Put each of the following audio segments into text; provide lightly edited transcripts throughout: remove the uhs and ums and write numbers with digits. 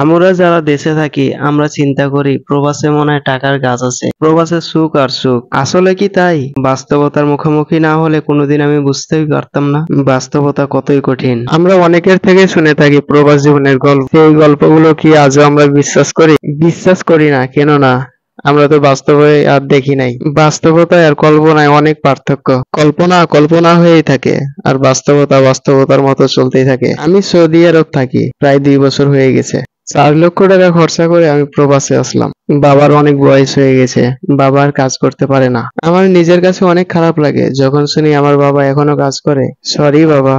আমরা যারা দেশে থাকি আমরা চিন্তা করি প্রবাসে মনে হয় টাকার গাছ আছে, প্রবাসে সুখ আর সুখ। আসলে কি তাই? বাস্তবতার মুখোমুখি না হলে কোনোদিন আমি বুঝতেই পারতাম না বাস্তবতা কতই কঠিন। আমরা অনেকের থেকে শুনে থাকি প্রবাস জীবনের গল্প, সেই গল্পগুলো কি আজও আমরা বিশ্বাস করি? বিশ্বাস করি না, কেন না? আমরা তো বাস্তবে আর দেখি নাই। বাস্তবতায় আর কল্পনায় অনেক পার্থক্য। কল্পনা কল্পনা হয়েই থাকে আর বাস্তবতা বাস্তবতার মতো চলতেই থাকে। আমি সৌদি আরব থাকি, প্রায় 2 বছর হয়ে গেছে। 4 লক্ষ টাকা খরচা করে আমি প্রবাসে আসলাম। বাবার অনেক বয়স হয়ে গেছে, বাবা আর কাজ করতে পারে না। আমার নিজের কাছে অনেক খারাপ লাগে যখন শুনি আমার বাবা এখনো কাজ করে। সরি বাবা,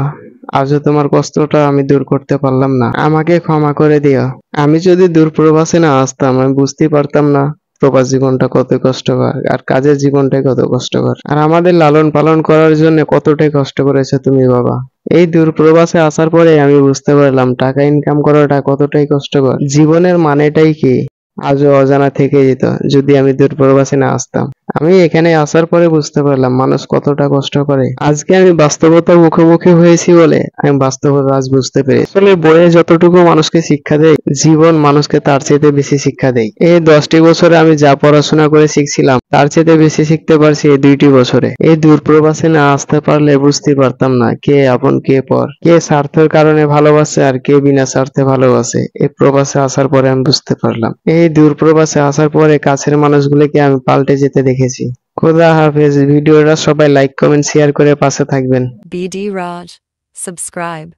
আজও তোমার কষ্টটা আমি দূর করতে পারলাম না, আমাকে ক্ষমা করে দিও। আমি যদি দূর প্রবাসে না আসতাম আমি বুঝতেই পারতাম না প্রবাস জীবনটা কত কষ্টকর আর কাজের জীবনটাই কত কষ্টকর। আর আমাদের লালন পালন করার জন্য কতটাই কষ্ট করেছো তুমি বাবা। এই দূর প্রবাসে আসার পরে আমি বুঝতে পারলাম টাকা ইনকাম করাটা কতটাই কষ্টকর। জীবনের মানেটাই কি আজও অজানা থেকে যেত যদি আমি দূর প্রবাসে না আসতাম। আমি এখানে আসার পরে বুঝতে পারলাম মানুষ কতটা কষ্ট করে। আজকে আমি বাস্তবতার মুখোমুখি হয়েছি বলে আমি বাস্তবতা আজ বুঝতে পেরেছি। আসলে বইয়ে যতটুকু মানুষকে শিক্ষা দেয়, জীবন মানুষকে তার চাইতে বেশি শিক্ষা দেয়। এই 10টি বছরে আমি যা পড়াশোনা করে শিখছিলাম তার চাইতে বেশি শিখতে পারছি এই 2টি বছরে। এই দূর প্রবাসে না আসতে পারলে বুঝতে পারতাম না কে আপন কে পর, কে স্বার্থের কারণে ভালোবাসে আর কে বিনা স্বার্থে ভালোবাসে। এই প্রবাসে আসার পরে আমি বুঝতে পারলাম। এই দূর প্রবাসে আসার পরে কাছের মানুষগুলোকে আমি পাল্টে যেতে দেখেছি। খোদা হাফেজ। ভিডিওটা সবাই লাইক কমেন্ট শেয়ার করে পাশে থাকবেন। BD Raj. Subscribe.